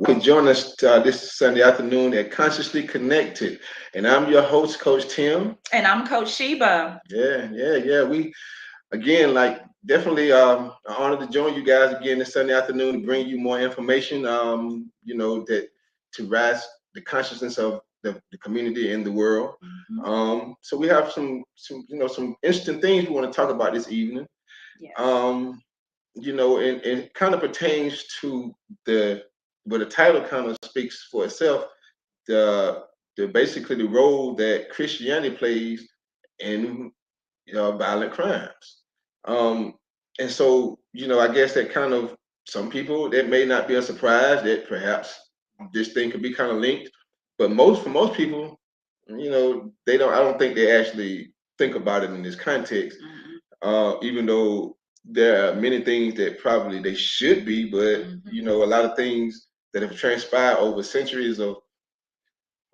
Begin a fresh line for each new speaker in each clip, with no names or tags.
Join us this Sunday afternoon at Consciously Connected. And I'm your host, Coach Tim.
And I'm Coach Sheba.
Yeah. We, again, like, definitely an honor to join you guys again this Sunday afternoon to bring you more information, that to rise the consciousness of the community and the world. So we have some interesting things we want to talk about this evening.
Yes.
And it kind of pertains to the title kind of speaks for itself. The basically the role that Christianity plays in violent crimes. Um, and so, I guess that kind of some people that may not be a surprise that perhaps this thing could be kind of linked, but for most people, they don't. I don't think they actually think about it in this context. Even though there are many things that probably they should be, but a lot of things that have transpired over centuries of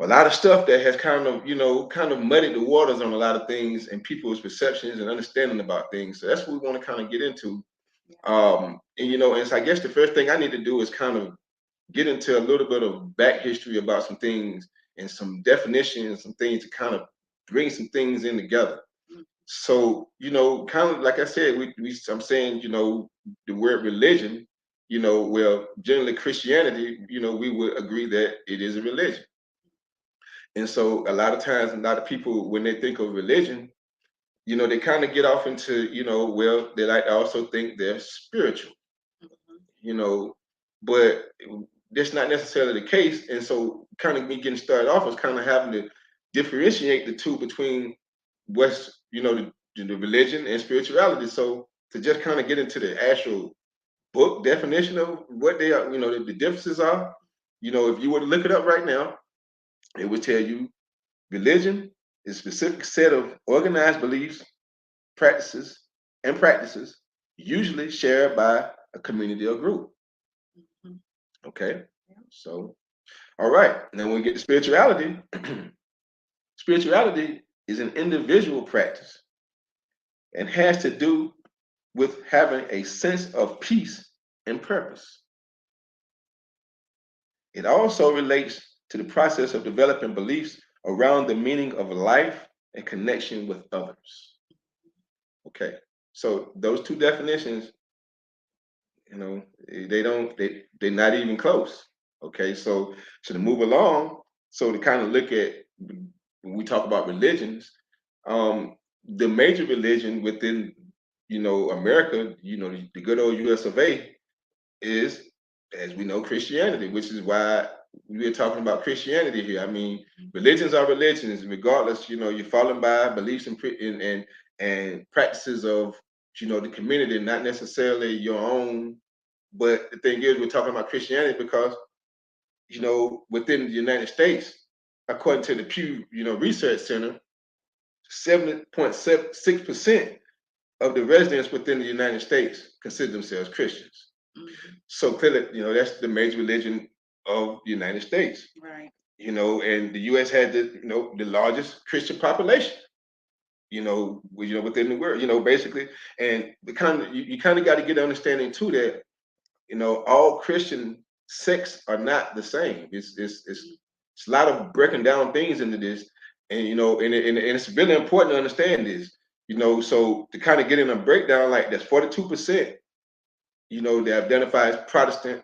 a lot of stuff that has kind of muddied the waters on a lot of things and people's perceptions and understanding about things. So that's what we want to kind of get into. And so I guess the first thing I need to do is kind of get into a little bit of back history about some things and some definitions, some things to kind of bring some things in together. So, kind of like I said, I'm saying, the word religion, well, generally Christianity, we would agree that it is a religion. And so a lot of times, a lot of people, when they think of religion, they kind of get off into, well, they like to also think they're spiritual, you know, but that's not necessarily the case. And so kind of me getting started off was kind of having to differentiate the two between what's, the religion and spirituality. So to just kind of get into the actual book definition of what they are, the differences are, if you were to look it up right now, it would tell you religion is a specific set of organized beliefs, practices, usually shared by a community or group. Okay, so all right. Now when we get to spirituality, spirituality is an individual practice and has to do with having a sense of peace and purpose. It also relates to the process of developing beliefs around the meaning of life and connection with others. Okay, so those two definitions, they're not even close. Okay, so to move along, so to kind of look at when we talk about religions, the major religion within America, the good old US of A is, as we know, Christianity, which is why we're talking about Christianity here. I mean, religions are religions, regardless. You're following by beliefs and practices of the community, not necessarily your own. But the thing is, we're talking about Christianity because within the United States, according to the Pew Research Center, 70.6% of the residents within the United States consider themselves Christians. So clearly, that's the major religion of the United States.
Right.
And the U.S. had the largest Christian population. Within the world, basically, and the kind of you kind of got to get an understanding too that all Christian sects are not the same. It's a lot of breaking down things into this, and and it's really important to understand this. So to kind of get in a breakdown like that's 42%. They identify as Protestant.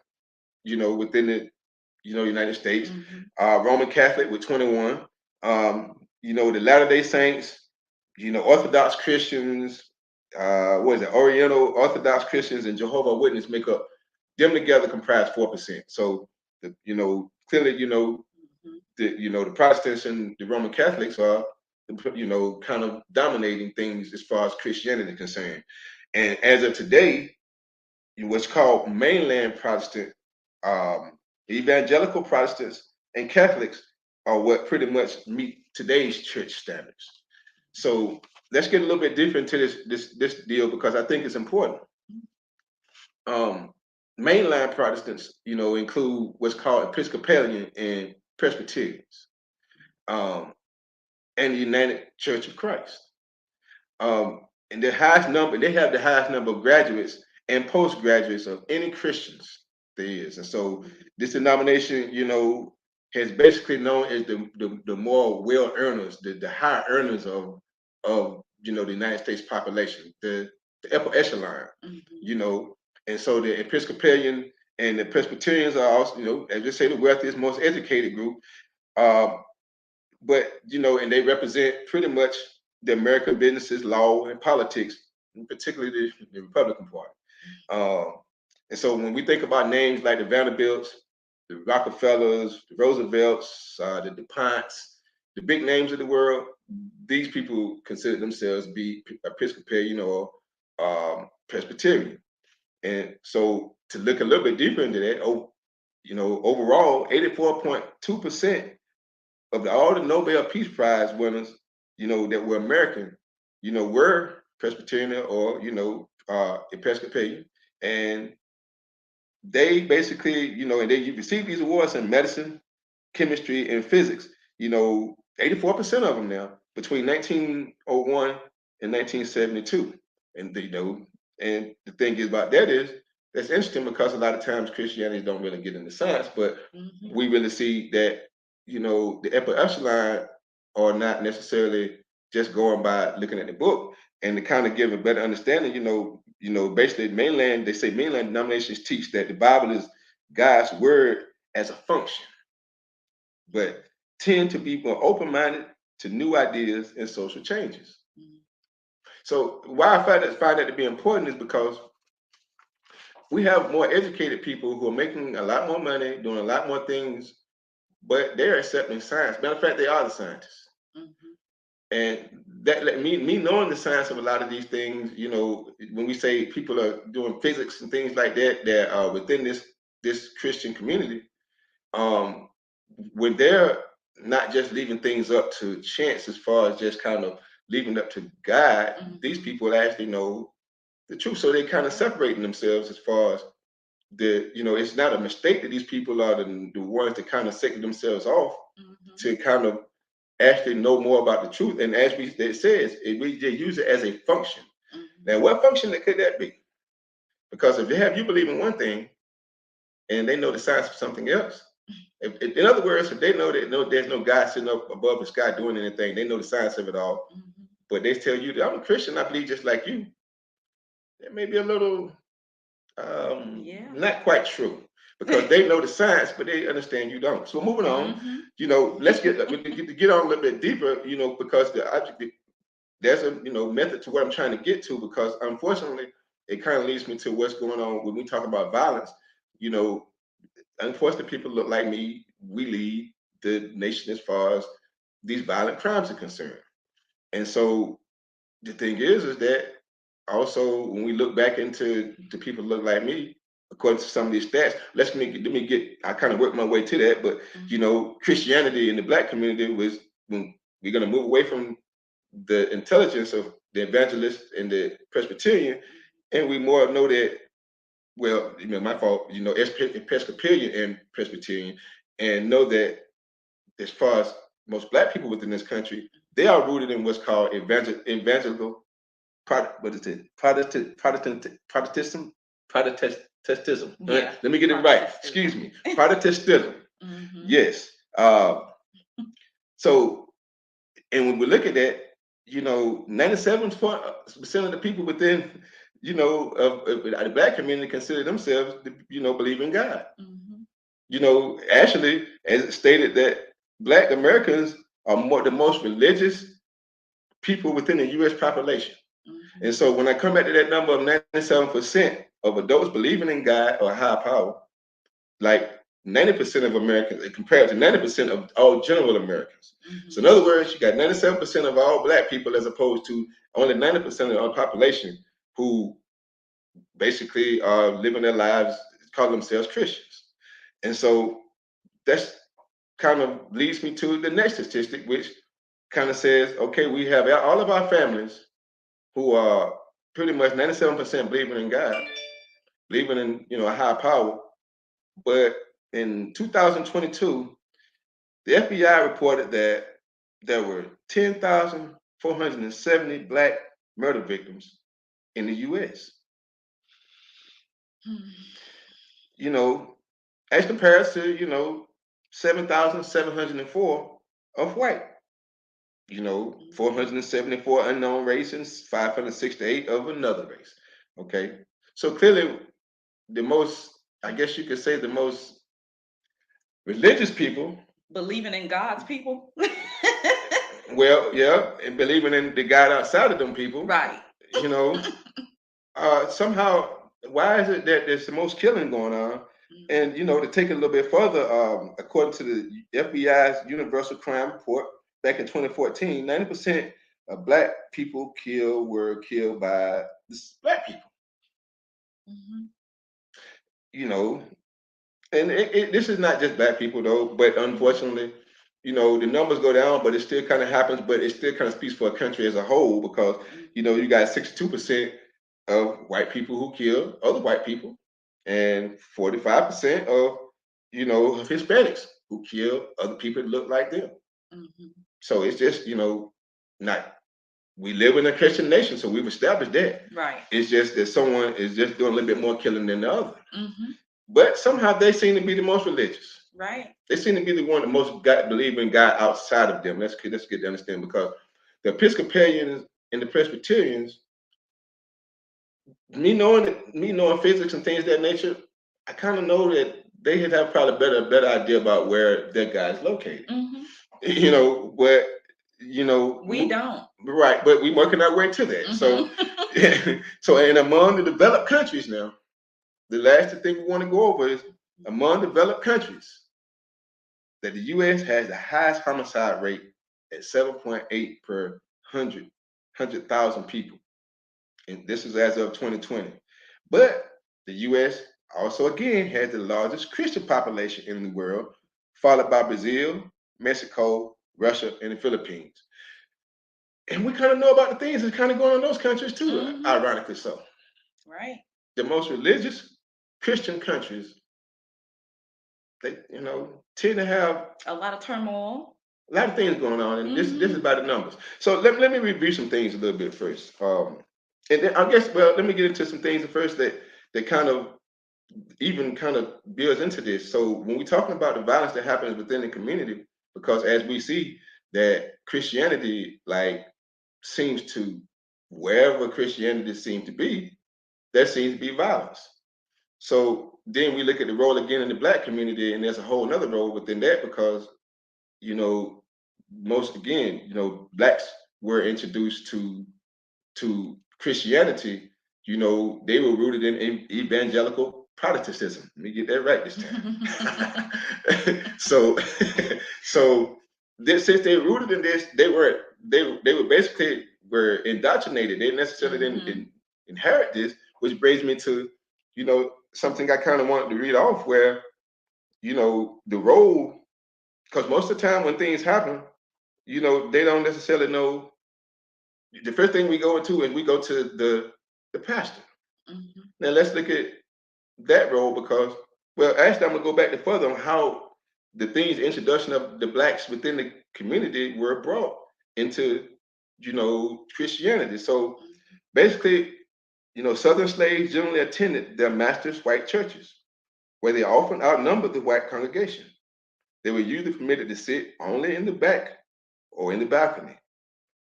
Within the United States, Roman Catholic with 21. The Latter Day Saints, Orthodox Christians, what is it? Oriental Orthodox Christians and Jehovah Witness make up. Them together comprise 4%. So, clearly, the Protestants and the Roman Catholics are, kind of dominating things as far as Christianity is concerned. And as of today, what's called mainland Protestant, evangelical Protestants, and Catholics are what pretty much meet today's church standards. So let's get a little bit deeper into this deal because I think it's important. Mainline Protestants, include what's called Episcopalian and Presbyterians, and the United Church of Christ. And they have the highest number of graduates and postgraduates of any Christians there is. And so this denomination, has basically known as the more well earners, the high earners of the United States population, the upper echelon, you know. And so the Episcopalian and the Presbyterians are also, as they say, the wealthiest, most educated group. Uh, but and they represent pretty much the American businesses, law, and politics, and particularly the Republican Party. And so when we think about names like the Vanderbilts, the Rockefellers, the Roosevelts, the DuPonts, the big names of the world, these people consider themselves be Episcopalian or Presbyterian. And so to look a little bit deeper into that, overall, 84.2% of all the Nobel Peace Prize winners, that were American, were Presbyterian or, Episcopalian. And they basically, and they received these awards in medicine, chemistry, and physics. 84% of them now between 1901 and 1972. And and the thing is about that is that's interesting because a lot of times Christianity don't really get into science, but we really see that the upper echelon are not necessarily just going by looking at the book. And to kind of give a better understanding, basically they say mainland denominations teach that the Bible is God's word as a function, but tend to be more open-minded to new ideas and social changes. So why I find that to be important is because we have more educated people who are making a lot more money, doing a lot more things, but they're accepting science. Matter of fact, they are the scientists. And that me knowing the science of a lot of these things, when we say people are doing physics and things like that, that are within this Christian community, when they're not just leaving things up to chance as far as just kind of leaving it up to God, these people actually know the truth. So they kind of separating themselves as far as it's not a mistake that these people are the ones that kind of second themselves off to kind of actually know more about the truth. And as it says, we just use it as a function. Now, what function could that be? Because if they have you believe in one thing and they know the science of something else, in other words, if they know that there's no God sitting up above the sky doing anything, they know the science of it all, but they tell you that I'm a Christian, I believe just like you, that may be a little not quite true. Because they know the science, but they understand you don't. So moving on, let's get on a little bit deeper, because there's a method to what I'm trying to get to, because unfortunately it kind of leads me to what's going on when we talk about violence. Unfortunately, people look like me, we lead the nation as far as these violent crimes are concerned. And so the thing is that also when we look back into the people look like me, according to some of these stats, let me get I kind of work my way to that, but Christianity in the Black community was, when we're going to move away from the intelligence of the evangelist and the Presbyterian, and we more know that, well, my fault, Episcopalian and Presbyterian, and know that as far as most Black people within this country, they are rooted in what's called evangelical Protestantism.
Yeah.
Let me get it right. Excuse me. Protestantism. Yes. So, and when we look at that, 97% of the people within, of the Black community consider themselves, believe in God. Actually, as it stated that Black Americans are the most religious people within the U.S. population. And so when I come back to that number of 97% of adults believing in God or higher power, like 90% of Americans, compared to 90% of all general Americans. So in other words, you got 97% of all Black people as opposed to only 90% of our population who basically are living their lives, call themselves Christians. And so that's kind of leads me to the next statistic, which kind of says, okay, we have all of our families who are pretty much 97% believing in God, believing in a higher power. But in 2022, the FBI reported that there were 10,470 Black murder victims in the U.S. you know, as compared to, 7,704 of white, 474 unknown race and 568 of another race. Okay. So clearly, the most, I guess you could say, the most religious people.
Believing in God's people.
Well, yeah, and believing in the God outside of them people.
Right.
Somehow, why is it that there's the most killing going on? And to take it a little bit further, according to the FBI's Universal Crime Report back in 2014, 90% of black people were killed by black people. And this is not just black people though, but unfortunately, the numbers go down, but it still kind of happens, but it still kind of speaks for a country as a whole because, you got 62% of white people who kill other white people and 45% of, of Hispanics who kill other people that look like them. So it's just, not, we live in a Christian nation, so we've established that.
Right.
It's just that someone is just doing a little bit more killing than the other. But somehow they seem to be the most religious.
Right.
They seem to be the one that most believe in God outside of them. Let's get to understand, because the Episcopalians and the Presbyterians, me knowing physics and things of that nature, I kind of know that they have probably a better idea about where their God is located. But
we don't.
Right, but we're working our way to that. So and among the developed countries now, the last thing we want to go over is among developed countries that the U.S. has the highest homicide rate at 7.8 per 100,000 people. And this is as of 2020. But the U.S. also, again, has the largest Christian population in the world, followed by Brazil, Mexico, Russia, and the Philippines. And we kind of know about the things that's kind of going on in those countries too, ironically so.
Right.
The most religious Christian countries, they, tend to have
a lot of turmoil.
A lot of things going on, and this is about the numbers. So let me review some things a little bit first. And then I guess, let me get into some things first that kind of builds into this. So when we're talking about the violence that happens within the community, because as we see that Christianity, seems to, wherever Christianity seems to be, there seems to be violence. So then we look at the role again in the black community, and there's a whole other role within that because, blacks were introduced to Christianity. They were rooted in evangelical Protestantism. Let me get that right this time. So since they rooted in this, they were basically were indoctrinated. They necessarily didn't inherit this, which brings me to something I kind of wanted to read off, where the role, because most of the time when things happen, they don't necessarily know. The first thing we go into is we go to the pastor. Now let's look at that role, because, actually I'm gonna go back to further on how the introduction of the blacks within the community were brought into Christianity. So basically, Southern slaves generally attended their masters' white churches, where they often outnumbered the white congregation. They were usually permitted to sit only in the back or in the balcony.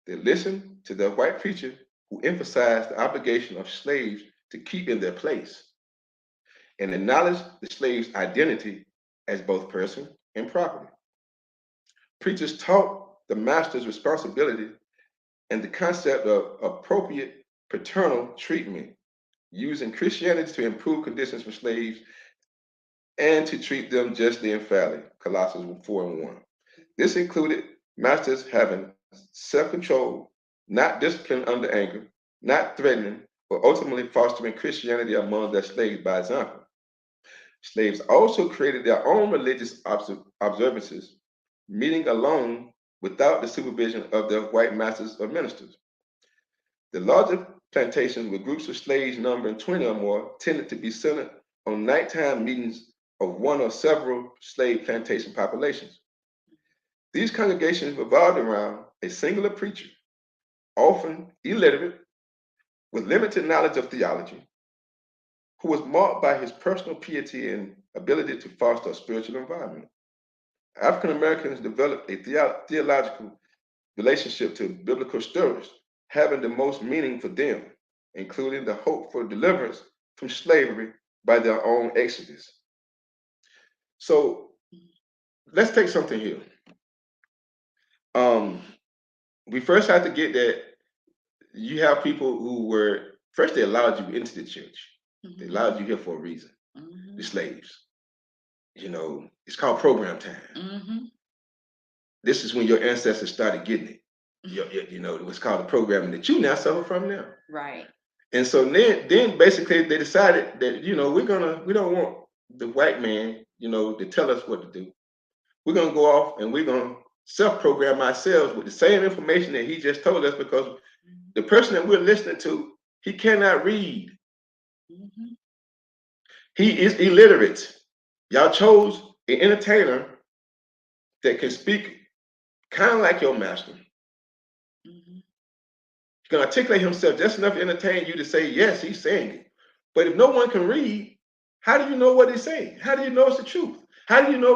They listened to the white preacher, who emphasized the obligation of slaves to keep in their place and acknowledged the slave's identity as both person and property. Preachers taught the master's responsibility and the concept of appropriate paternal treatment, using Christianity to improve conditions for slaves and to treat them justly and fairly, Colossians 4:1. This included masters having self-control, not discipline under anger, not threatening, but ultimately fostering Christianity among their slaves by example. Slaves also created their own religious observances, meeting alone without the supervision of their white masters or ministers. The larger plantations with groups of slaves numbering 20 or more tended to be centered on nighttime meetings of one or several slave plantation populations. These congregations revolved around a singular preacher, often illiterate, with limited knowledge of theology, who was marked by his personal piety and ability to foster a spiritual environment. African Americans developed a theological relationship to biblical stories, having the most meaning for them, including the hope for deliverance from slavery by their own exodus. So let's take something here. We first have to get that you have people who were, first they allowed you into the church. They allowed you here for a reason. The slaves. It's called program time. This is when your ancestors started getting it. It was called the programming that you now suffer from now.
Right.
And so then basically they decided that, we don't want the white man, to tell us what to do. We're gonna go off and we're gonna self-program ourselves with the same information that he just told us, because the person that we're listening to, he cannot read. He is illiterate. Y'all chose an entertainer that can speak kind of like your master. He can articulate himself just enough to entertain you to say, yes, he's saying it. But if no one can read, how do you know what he's saying? How do you know it's the truth? How do you know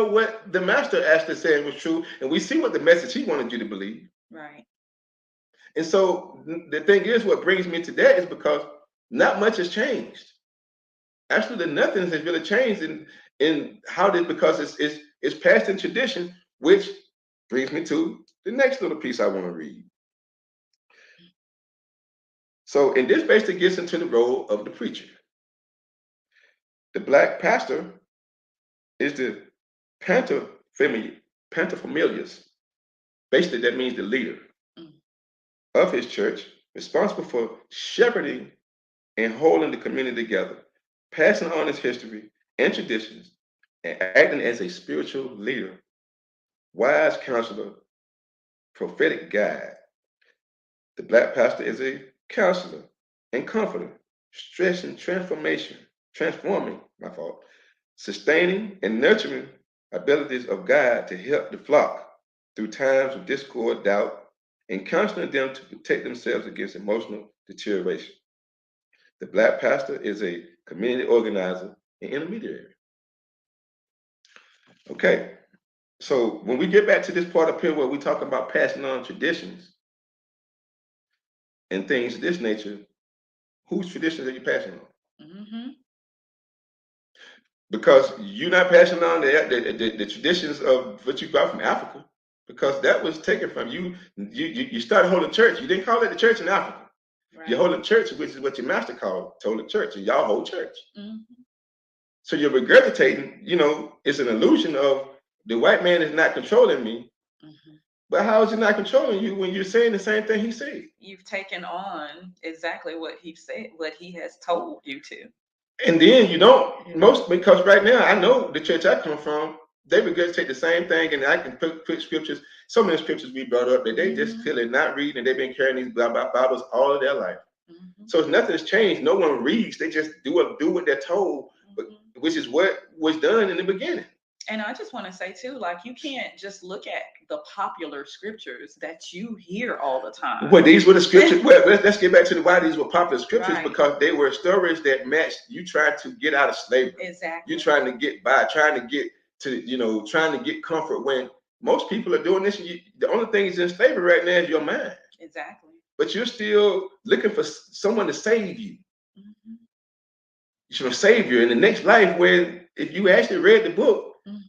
what the master actually saying was true? And we see what the message he wanted you to believe.
Right.
And so the thing is, what brings me to that is because not much has changed. Actually, nothing has really changed in how this, because it's passed in tradition, which brings me to the next little piece I want to read. So, and this basically gets into the role of the preacher. The black pastor is the paterfamilias. Basically, that means the leader of his church, responsible for shepherding and holding the community together, passing on his history and traditions, and acting as a spiritual leader, wise counselor, prophetic guide. The black pastor is a counselor and comforter, stressing transforming, sustaining and nurturing abilities of God to help the flock through times of discord, doubt, and counseling them to protect themselves against emotional deterioration. The black pastor is a community organizer and intermediary. Okay, so when we get back to this part up here where we talk about passing on traditions and things of this nature, whose traditions are you passing on? Because you're not passing on the traditions of what you got from Africa, because that was taken from you. You started holding church. You didn't call it the church in Africa. Right. You're holding church, which is what your master told the church, and y'all hold church. So you're regurgitating, it's an illusion of the white man is not controlling me. But how is he not controlling you when you're saying the same thing he said? You've taken on exactly what he said, what he has told you to. And then you don't, because right now I know the church I come from, they regurgitate the same thing, and I can put scriptures, so many scriptures we brought up that they just feel it not reading, and they've been carrying these Bibles all of their life. So nothing's changed. No one reads. They just do what they're told, which is what was done in the beginning. And I just want to say too, like, you can't just look at the popular scriptures that you hear all the time. Well, these were the scriptures. Well, let's get back to why these were popular scriptures, because they were stories that matched you trying to get out of slavery. Exactly. You're trying to get by, trying to get to, trying to get comfort, when most people are doing this. The only thing is in slavery right now is your mind. Exactly. But you're still looking for someone to save you. You should save you in the next life, where if you actually read the book,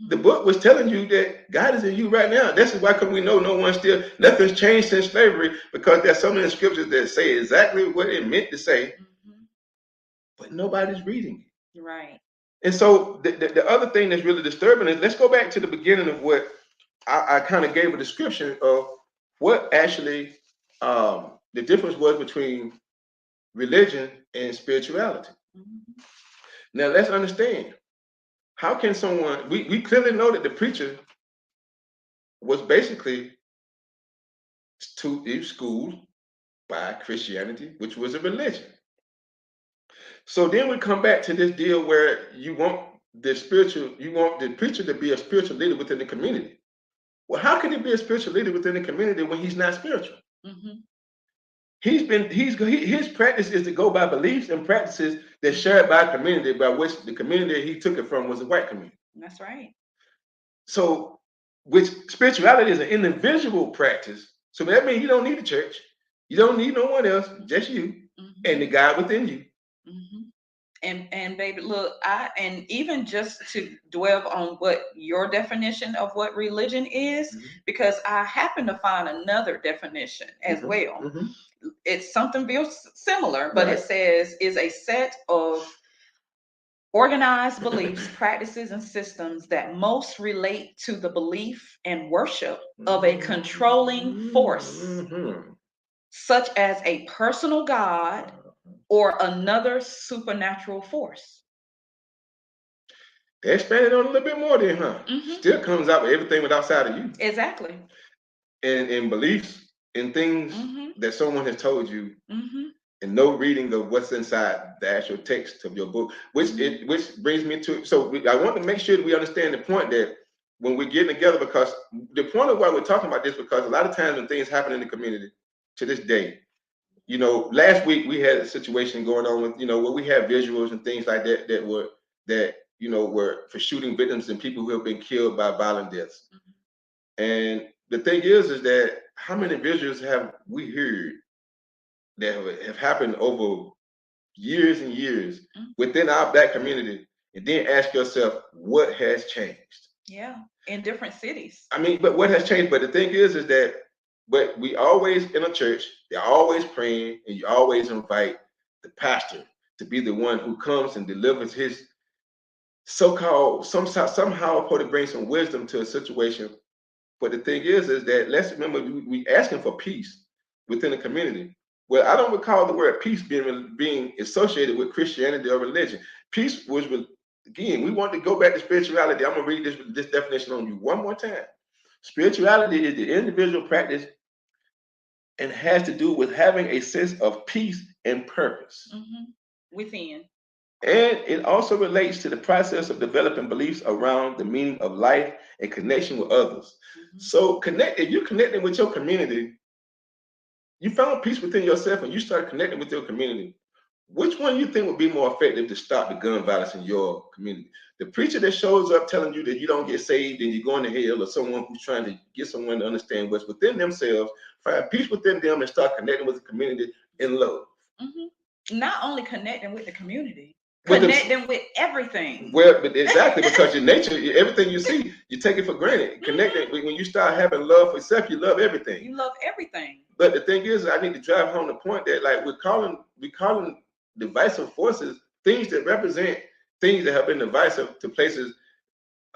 the book was telling you that God is in you right now. This is why we know nothing's changed since slavery, because there's so many scriptures that say exactly what it meant to say, but nobody's reading it. Right. And so the other thing that's really disturbing is, let's go back to the beginning of what I kind of gave a description of what actually the difference was between religion and spirituality. Now let's understand. How can someone, we clearly know that the preacher was basically schooled by Christianity, which was a religion. So then we come back to this deal where you want the preacher to be a spiritual leader within the community. Well, how can he be a spiritual leader within the community when he's not spiritual? his practice is to go by beliefs and practices that's shared by a community, by which the community he took it from was a white community.
That's right.
So, which spirituality is an individual practice. So that means you don't need a church. You don't need no one else, just you and the God within you.
And baby, look, and even just to dwell on what your definition of what religion is, because I happen to find another definition as well. It's something very similar, but it says is a set of organized beliefs, practices, and systems that most relate to the belief and worship of a controlling force, such as a personal God or another supernatural force.
They expanded on a little bit more then, huh? Still comes out with everything with outside of you.
Exactly.
And beliefs and things that someone has told you, and no reading of what's inside the actual text of your book, which brings me to, I want to make sure that we understand the point that when we're getting together, because the point of why we're talking about this, because a lot of times when things happen in the community to this day, you know, last week we had a situation going on with, you know, where we have visuals and things like that that were for shooting victims and people who have been killed by violent deaths. And the thing is that how many visuals have we heard that have happened over years and years within our Black community, and then ask yourself, what has changed?
Yeah, in different cities.
I mean, but what has changed? But the thing is that, but we always in a church, they're always praying, and you always invite the pastor to be the one who comes and delivers his so-called somehow to bring some wisdom to a situation. But the thing is that let's remember we asking for peace within the community. Well, I don't recall the word peace being associated with Christianity or religion. Peace was, again, we want to go back to spirituality. I'm gonna read this definition on you one more time. Spirituality is the individual practice and has to do with having a sense of peace and purpose
within.
And it also relates to the process of developing beliefs around the meaning of life and connection with others. So if you're connecting with your community, you found peace within yourself and you start connecting with your community. Which one you think would be more effective to stop the gun violence in your community? The preacher that shows up telling you that you don't get saved and you're going to hell, or someone who's trying to get someone to understand what's within themselves, find peace within them and start connecting with the community in love.
Not only connecting with the community, connecting with everything.
Well, but exactly, because your nature, everything you see, you take it for granted. Connecting, when you start having love for self, you love everything.
You love everything.
But the thing is, I need to drive home the point that, like, we're calling divisive forces things that represent things that have been divisive to places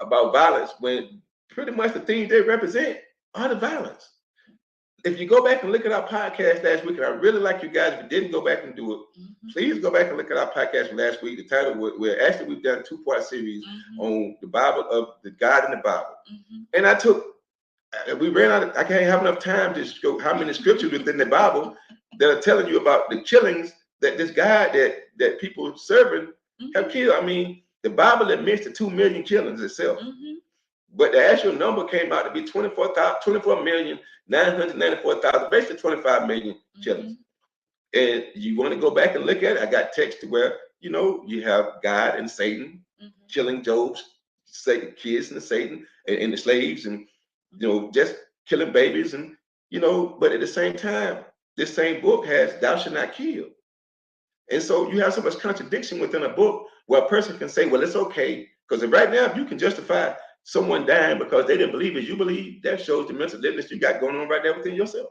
about violence, when pretty much the things they represent are the violence. If you go back and look at our podcast last week, and I really like you guys, if you didn't go back and do it, please go back and look at our podcast from last week. The title, we've done a 2-part series on the Bible, of the God in the Bible. And we ran out, I can't have enough time to show how many scriptures within the Bible that are telling you about the killings that this God that people serving have killed. I mean, the Bible admits to 2 million killings itself. But the actual number came out to be 24,994,000, basically 25 million killings. And you want to go back and look at it, I got text to where, you have God and Satan killing Job's kids and Satan and the slaves, and, just killing babies. And, but at the same time, this same book has thou shalt not kill. And so you have so much contradiction within a book where a person can say, well, it's okay. Because right now, if you can justify someone dying because they didn't believe as you believe, that shows the mental illness you got going on right there within yourself.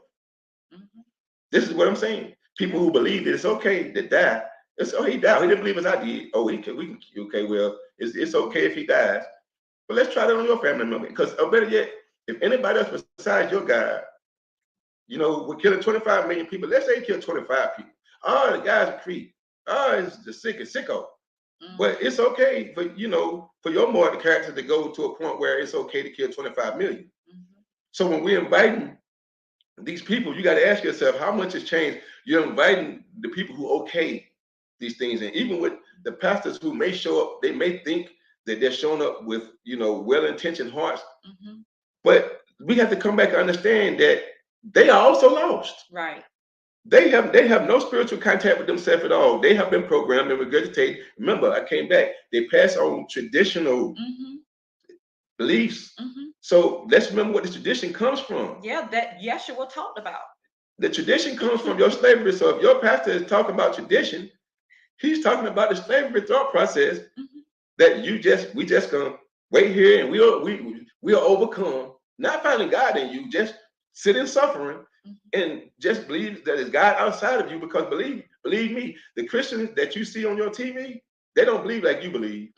This is what I'm saying. People who believe that it's okay to die, he died. He didn't believe as I did. Okay, well, it's okay if he dies. But let's try that on your family member. Because, better yet, if anybody else besides your God, we're killing 25 million people. Let's say he killed 25 people. Oh, the guy's a creep. Oh, it's the sicko. But it's okay for your moral character to go to a point where it's okay to kill 25 million. So when we're inviting these people, you got to ask yourself how much has changed. You're inviting the people who okay these things, and even with the pastors who may show up, they may think that they're showing up with well-intentioned hearts, but we have to come back and understand that they are also lost.
Right.
They have no spiritual contact with themselves at all. They have been programmed and regurgitated. Remember, I came back. They pass on traditional beliefs. So let's remember what the tradition comes from.
Yeah, that Yeshua talked about.
The tradition comes from your slavery. So if your pastor is talking about tradition, he's talking about the slavery thought process that we just gonna wait here and we'll overcome. Not finding God in you, just sit in suffering and just believe that it's God outside of you. Because believe me, the Christians that you see on your TV, they don't believe like you believe.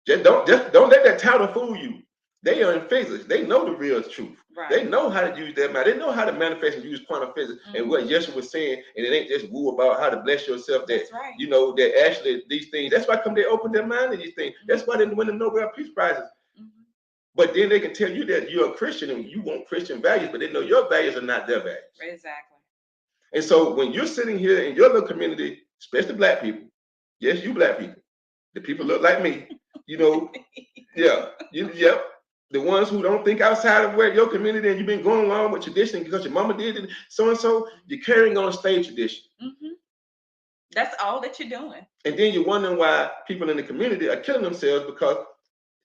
Just don't let that title fool you. They are in physics. They know the real truth.
Right.
They know how to use that mind. They know how to manifest and use quantum physics and what Yeshua was saying. And it ain't just woo about how to bless yourself. That
That's right.
you know that actually these things. That's why they open their mind to these things. That's why they win the Nobel Peace Prizes. But then they can tell you that you're a Christian and you want Christian values, but they know your values are not their values.
Exactly.
And so when you're sitting here in your little community, especially black people, yes, you black people, the people look like me, you know, the ones who don't think outside of where your community and you've been going along with tradition because your mama did it, so and so, you're carrying on a slave tradition.
That's all that you're doing.
And then you're wondering why people in the community are killing themselves because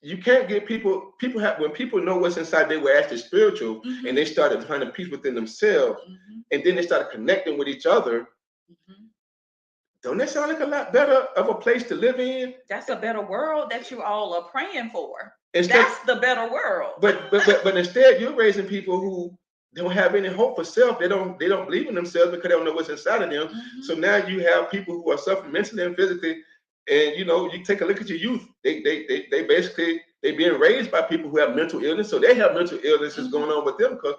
you can't get people when people know what's inside, they were actually spiritual and they started finding peace within themselves and then they started connecting with each other. Don't that sound like a lot better of a place to live in? That's
a better world that you all are praying for. That's the better world.
But instead you're raising people who don't have any hope for self. They don't believe in themselves because they don't know what's inside of them. So now you have people who are suffering mentally and physically. And you know, you take a look at your youth. They basically being raised by people who have mental illness. So they have mental illnesses going on with them because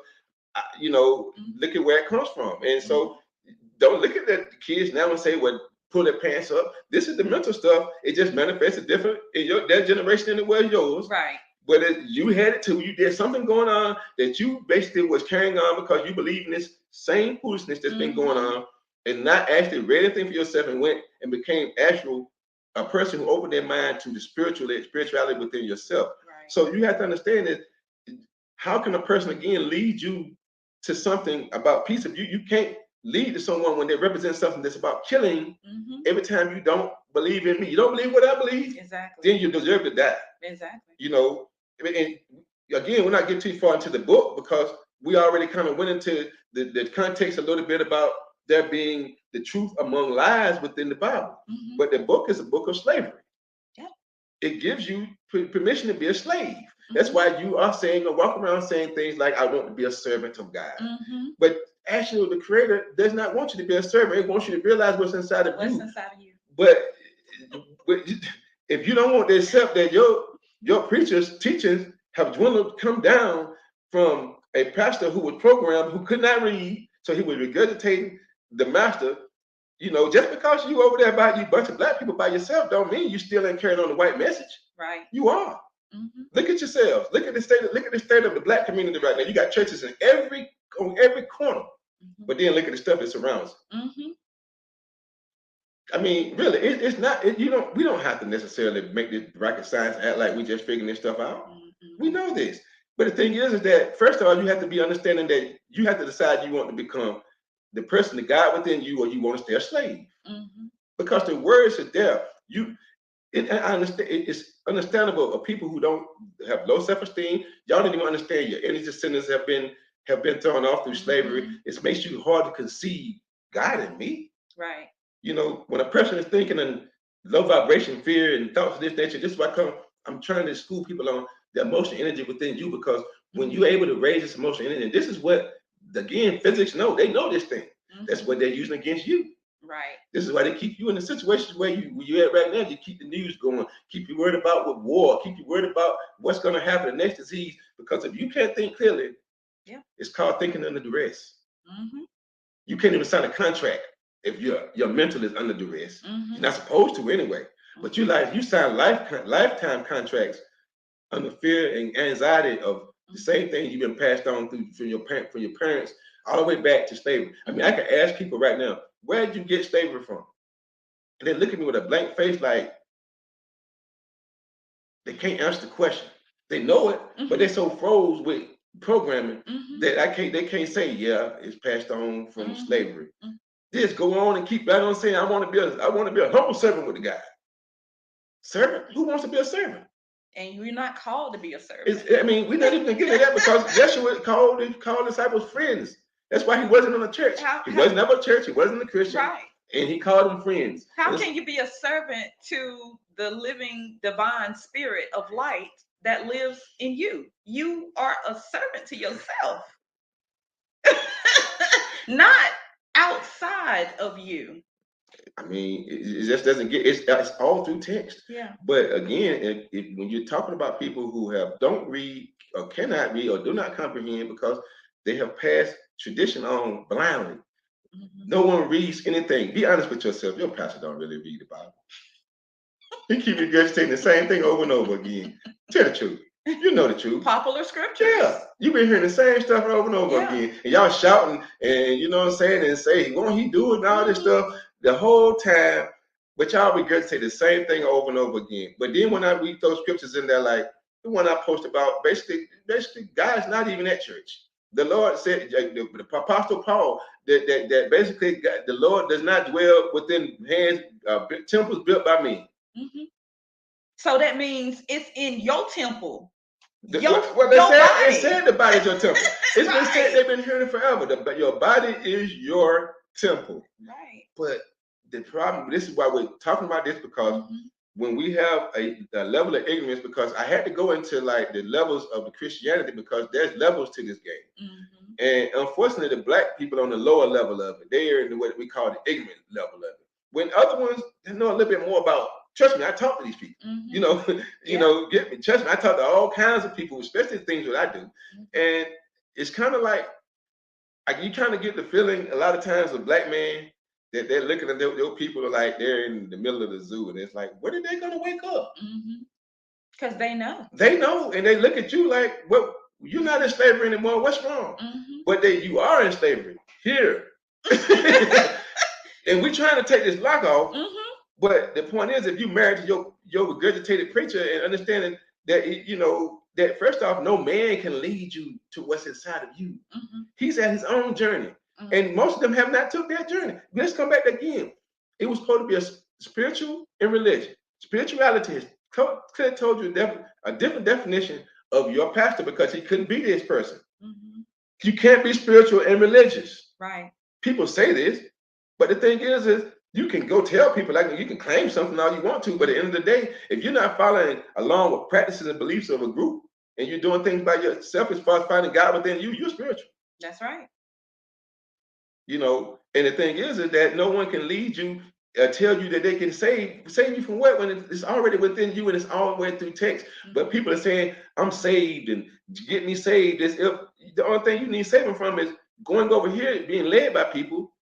you know, look at where it comes from. And so don't look at the kids now and say, well, pull their pants up. This is the mental stuff. It just manifested different in that generation than it was yours.
Right.
But you had it too. You did something going on that you basically was carrying on because you believe in this same foolishness that's been going on and not actually read anything for yourself and went and became a person who opened their mind to the spirituality within yourself. Right. So you have to understand that how can a person again lead you to something about peace if you can't lead to someone when they represent something that's about killing every time you don't believe in me. You don't believe what I believe.
Exactly.
Then you deserve to die.
Exactly.
You know, and again, we're not getting too far into the book because we already kind of went into the context a little bit about there being the truth among lies within the Bible. But the book is a book of slavery. Yeah. It gives you permission to be a slave. That's why you are saying or walk around saying things like, I want to be a servant of God. But actually, the Creator does not want you to be a servant. It wants you to realize what's inside of you. But if you don't want to accept that your preachers' teachings have come down from a pastor who was programmed, who could not read, so he was regurgitating the master. You know, just because you over there by you bunch of black people by yourself, don't mean you still ain't carrying on the white message.
Right.
You are. Look at yourselves. Look at the state of the black community right now. You got churches on every corner, but then look at the stuff that surrounds it. I mean, really, it's not. We don't have to necessarily make this rocket science act like we just figuring this stuff out. We know this, but the thing is that first of all, you have to be understanding that you have to decide you want to become the person, the God within you, or you want to stay a slave. Because the words are there. I understand. It's understandable of people who don't have low self-esteem. Y'all didn't even understand your energy centers have been thrown off through slavery. It makes you hard to conceive God in me.
Right.
You know, when a person is thinking in low vibration, fear, and thoughts of this nature, this is why I'm trying to school people on the emotional energy within you, because when you're able to raise this emotional energy, and this is what, again, physics know. They know this thing. That's what they're using against you.
Right.
This is why they keep you in the situations where you're at right now. You keep the news going, keep you worried about what war, keep you worried about what's going to happen, the next disease. Because if you can't think clearly, it's called thinking under duress. You can't even sign a contract if your mental is under duress. You're not supposed to anyway. But you sign lifetime contracts under fear and anxiety of the same things you've been passed on from your parents all the way back to slavery. I mean, I can ask people right now, where did you get slavery from? And they look at me with a blank face like they can't answer the question. They know it, but they're so froze with programming
Mhm.
that they can't say, yeah, it's passed on from
Mhm.
slavery.
Mhm.
Just go on and keep right on saying, I want to be a humble servant with the guy. Servant? Who wants to be a servant?
And you're not called to be a servant.
I mean, we're not even getting to that because Yeshua called disciples friends. That's why he wasn't in a church. He wasn't ever a church. He wasn't a Christian.
Right.
And he called them friends.
How can you be a servant to the living divine spirit of light that lives in you? You are a servant to yourself, not outside of you.
I mean, it just doesn't get. It's all through text.
Yeah.
But again, when you're talking about people who don't read or cannot read or do not comprehend because they have passed tradition on blindly.
Mhm.
No one reads anything. Be honest with yourself. Your pastor don't really read the Bible. He keep regurgitating the same thing over and over again. Tell the truth. You know the truth.
Popular scriptures.
Yeah, you've been hearing the same stuff over and over
Yeah.
again, and y'all shouting, and you know what I'm saying, and say, won't he do it and all this stuff the whole time, but y'all regurgitate the same thing over and over again. But then when I read those scriptures in there, like the one I post about, basically, God's not even at church. The Lord said, the Apostle Paul, that basically the Lord does not dwell within temples built by men.
Mm-hmm. So that means it's in your temple.
It said the body is your temple. It's
Right.
been said, they've been hearing it forever. Your body is your temple.
Right.
But the problem, this is why we're talking about this, because when we have a level of ignorance, because I had to go into like the levels of the Christianity, because there's levels to this game. And unfortunately, the black people on the lower level of it, they are in what we call the ignorant level of it. When other ones, they know a little bit more about. Trust me, I talk to these people. You know, get me. Trust me, I talk to all kinds of people, especially things that I do. And it's kind of like you kind of get the feeling a lot of times a black man that they're looking at their people like they're in the middle of the zoo, and it's like, when are they gonna wake up?
Because they know. They
know, and they look at you like, well, you're not in slavery anymore. What's wrong? But you are in slavery here. And we're trying to take this lock off. But the point is, if you married to your regurgitated preacher and understanding that that first off, no man can lead you to what's inside of you. He's at his own journey, and most of them have not took that journey. Let's come back again. It was supposed to be a spiritual and religion. Spirituality is could have told you a different definition of your pastor, because he couldn't be this person. You can't be spiritual and religious.
Right.
People say this, but the thing is you can go tell people, like, you can claim something all you want to, but at the end of the day, if you're not following along with practices and beliefs of a group, and you're doing things by yourself as far as finding God within you, you're spiritual.
That's right.
And the thing is that no one can lead you, tell you that they can save you from what, when it's already within you and it's all the way through text. But people are saying, I'm saved and get me saved. If the only thing you need saving from is going over here, being led by people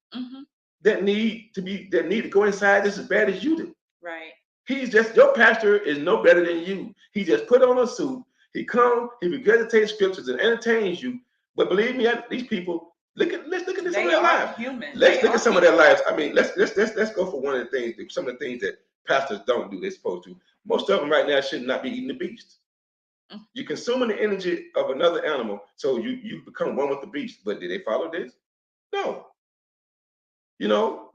that need to go inside just as bad as you do.
Right.
Your pastor is no better than you. He just put on a suit. He regurgitates scriptures and entertains you. But believe me, these people, let's look at some of their lives. Let's look at some of their lives. I mean, let's go for one of the things, some of the things that pastors don't do. They're supposed to. Most of them right now should not be eating the beast. You're consuming the energy of another animal, so you become one with the beast. But did they follow this? No.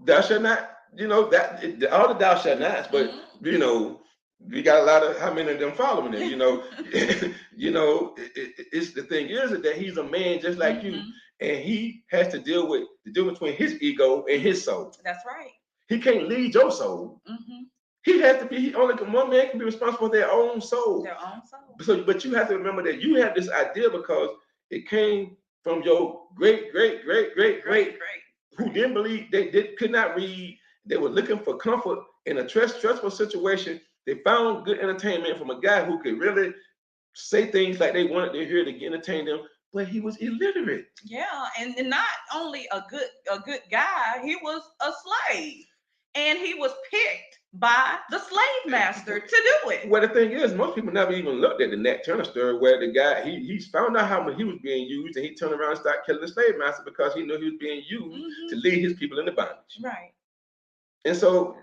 Thou shalt not. That all the thou shalt nots, but we got a lot of, how many of them following it? It's the thing is that he's a man just like you, and he has to deal with the difference between his ego and his soul.
That's right.
He can't lead your soul. He has to be. Only one man can be responsible for their own soul.
Their own soul.
So, but you have to remember that you have this idea because it came from your great, who didn't believe, could not read. They were looking for comfort in a stressful situation. They found good entertainment from a guy who could really say things like they wanted to hear to entertain them, but he was illiterate.
Yeah, and not only a good guy, he was a slave, and he was picked by the slave master to do it.
Well, the thing is, most people never even looked at the Nat Turner story, where the guy he found out how much he was being used, and he turned around and started killing the slave master because he knew he was being used to lead his people into bondage.
Right.
And so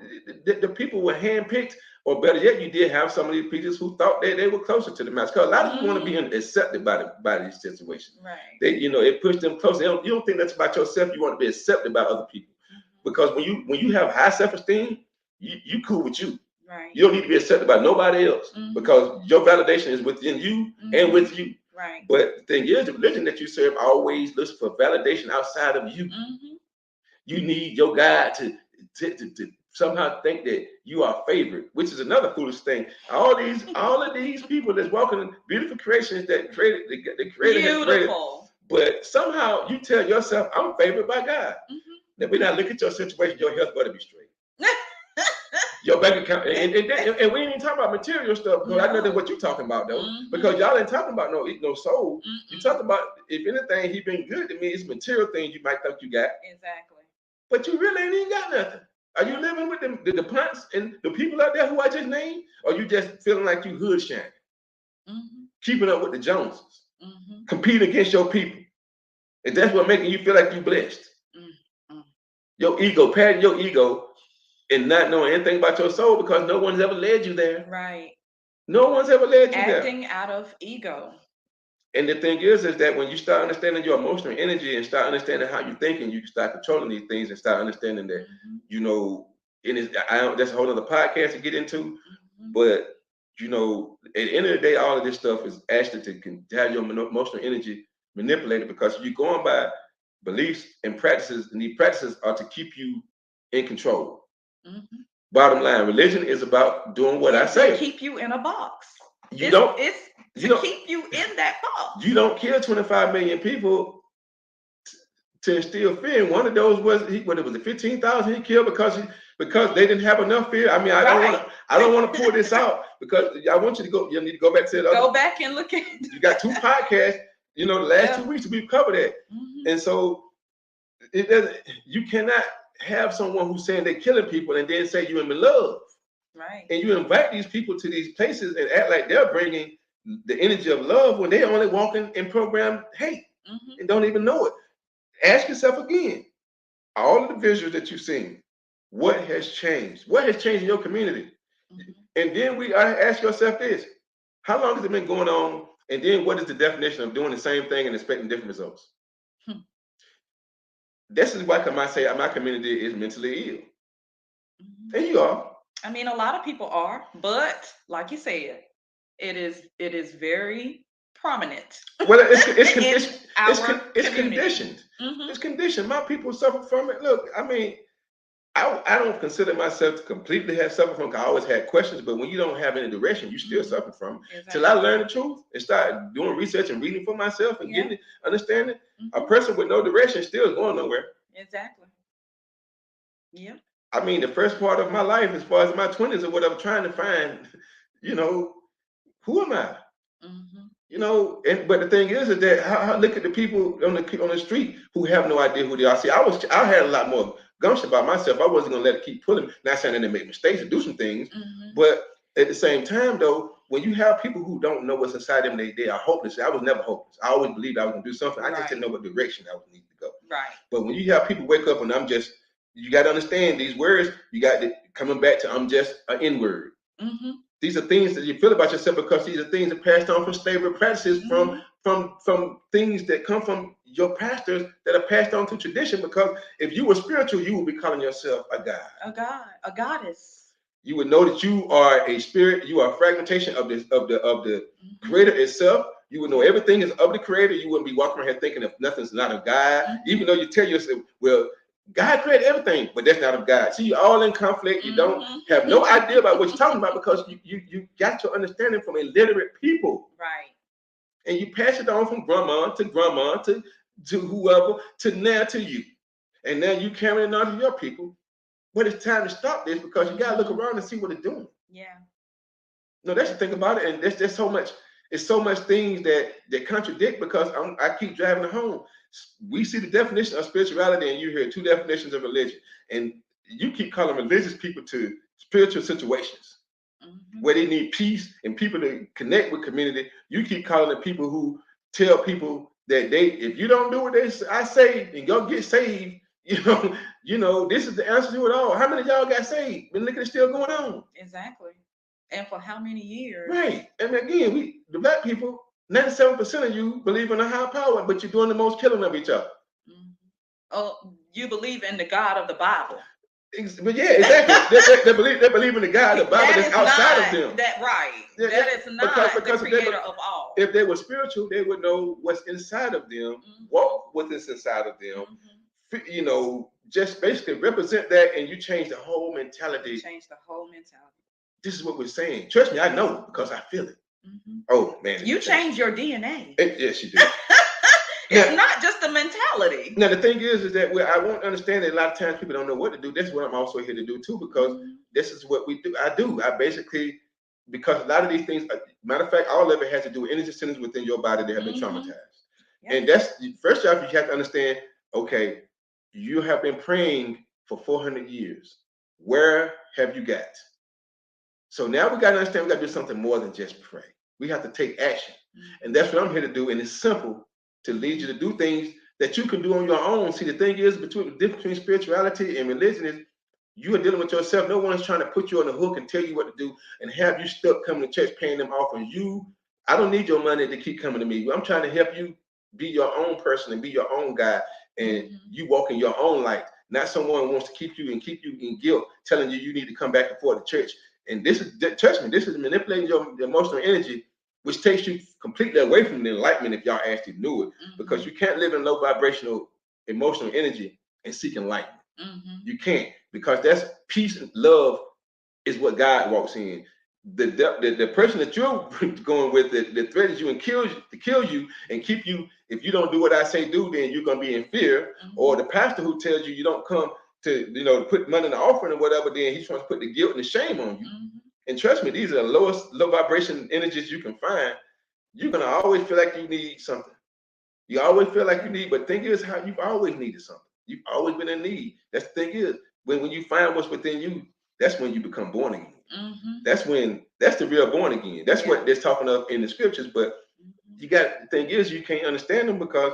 the people were handpicked or better yet, you did have some of these preachers who thought they were closer to the master. Because a lot of people want to be accepted by these situations.
Right.
They, it pushed them closer. You don't think that's about yourself. You want to be accepted by other people. Because when you have high self-esteem, you cool with you.
Right.
You don't need to be accepted by nobody else because your validation is within you and with you.
Right.
But the thing is, the religion that you serve always looks for validation outside of you. You need your God to somehow think that you are favored, which is another foolish thing. All of these people that's walking beautiful creations that created, the creator has created, but somehow you tell yourself, I'm favored by God. Now, when I look at your situation, your health better be straight. Your bank account, and we ain't even talking about material stuff, because I know that's what you're talking about, though. Because y'all ain't talking about no soul. You talking about, if anything, he been good to me. It's material things you might think you got.
Exactly.
But you really ain't even got nothing. Are you living with the punks and the people out there who I just named? Or you just feeling like you hood shank? Keeping up with the Joneses. Competing against your people. And that's what making you feel like you blessed. Your ego, patting your ego, and not knowing anything about your soul because no one's ever led you there.
Right.
No one's ever led you there.
Acting out of ego.
And the thing is that when you start understanding your emotional energy and start understanding how you think, and you can start controlling these things and start understanding that, that's a whole other podcast to get into. But, at the end of the day, all of this stuff is actually to have your emotional energy manipulated, because you're going by beliefs and practices, and these practices are to keep you in control. Bottom line, religion is about doing what I say.
Keep you in a box.
Keep you in that box. You don't kill 25 million people to instill fear. And one of those was the 15,000 he killed because they didn't have enough fear. I mean, I don't want to pull this out because I want you to go. You need to go back to the
go back and look at.
You got 2 podcasts. The last 2 weeks we've covered that, and so it doesn't. You cannot have someone who's saying they're killing people and then say you're in love.
Right.
And you invite these people to these places and act like they're bringing the energy of love when they only walking in programmed hate and don't even know it. Ask yourself again, all of the visuals that you've seen, what has changed? What has changed in your community? And then ask yourself this, how long has it been going on? And then what is the definition of doing the same thing and expecting different results? This is why I say my community is mentally ill. And you are.
I mean, a lot of people are, but like you said, it is very prominent.
Well, it's conditioned. It's conditioned. My people suffer from it. Look, I mean, I don't consider myself to completely have suffered from it. I always had questions, but when you don't have any direction, you still suffer from it. Exactly. Till I learn the truth and start doing research and reading for myself and getting understanding, a person with no direction still is going nowhere. Exactly. Yeah. I mean, the first part of my life, as far as my 20s or whatever, trying to find, who am I? But the thing is that I look at the people on the street who have no idea who they are. See, I had a lot more gumption about myself. I wasn't gonna let it keep pulling. Not saying that they make mistakes and do some things, but at the same time, though, when you have people who don't know what's inside them, they are hopeless. I was never hopeless. I always believed I was gonna do something. I just didn't know what direction I would need to go. Right. But when you have people wake up and you got to understand these words. You got to coming back to I'm just an N-word. These are things that you feel about yourself because these are things that passed on from slavery practices, from things that come from your pastors that are passed on to tradition. Because if you were spiritual, you would be calling yourself a god, a goddess. You would know that you are a spirit. You are a fragmentation of the creator itself. You would know everything is of the creator. You wouldn't be walking around here thinking if nothing's not of God, even though you tell yourself, well, God created everything, but that's not of God. See, you're all in conflict. You don't have no idea about what you're talking about because you got your understanding from illiterate people. Right. And you pass it on from grandma to whoever to now to you. And now you carrying it on to your people. But it's time to stop this because you got to look around and see what it's doing. Yeah. No, that's the thing about it. And there's so much. It's so much things that contradict because I keep driving it home. We see the definition of spirituality and you hear 2 definitions of religion. And you keep calling religious people to spiritual situations where they need peace and people to connect with community. You keep calling the people who tell people that if you don't do what I say and go get saved, this is the answer to it all. How many of y'all got saved? And look at it still going on. Exactly.
And for how many years?
Right. And again, the black people, 97% of you believe in a higher power, but you're doing the most killing of each other.
Mm-hmm. Oh, you believe in the God of the Bible.
But yeah, exactly. they believe in the God of the Bible that's outside of them.
That right.
Yeah,
that is not
because
the creator of all.
If they were spiritual, they would know what's inside of them, walk with what's inside of them, you know, just basically represent that, and you change the whole mentality.
Change the whole mentality.
This is what we're saying. Trust me, I know because I feel it. Oh man,
you change your DNA.
Yes, you do.
It's not just the mentality.
Now the thing is that I won't understand that a lot of times people don't know what to do. That's what I'm also here to do too, because this is what we do. I basically, because a lot of these things, matter of fact, all of it has to do with energy centers within your body that have been traumatized. And that's first off, you have to understand, okay, you have been praying for 400 years. Where have you got? So now we got to understand, we got to do something more than just pray. We have to take action. And that's what I'm here to do. And it's simple, to lead you to do things that you can do on your own. See, the thing is, the difference between spirituality and religion is you are dealing with yourself. No one is trying to put you on the hook and tell you what to do and have you stuck coming to church, paying them off on you. I don't need your money to keep coming to me. I'm trying to help you be your own person and be your own guy, and you walk in your own light. Not someone who wants to keep you in guilt, telling you need to come back and forth to church. And this is, trust me, this is manipulating your emotional energy, which takes you completely away from the enlightenment if y'all actually knew it. Because you can't live in low vibrational emotional energy and seek enlightenment. You can't, because that's peace and love is what God walks in. The person that you're going with, that threatens you and kills you and keep you, if you don't do what I say do, then you're going to be in fear. Or the pastor who tells you don't come to, to put money in the offering or whatever, then he's trying to put the guilt and the shame on you. And trust me, these are the lowest low vibration energies you can find. You're gonna always feel like you need something. You always feel like you need, but the thing is, how you've always needed something. You've always been in need. That's the thing is, when you find what's within you, that's when you become born again. That's the real born again. That's what they're talking of in the scriptures. But the thing is, you can't understand them because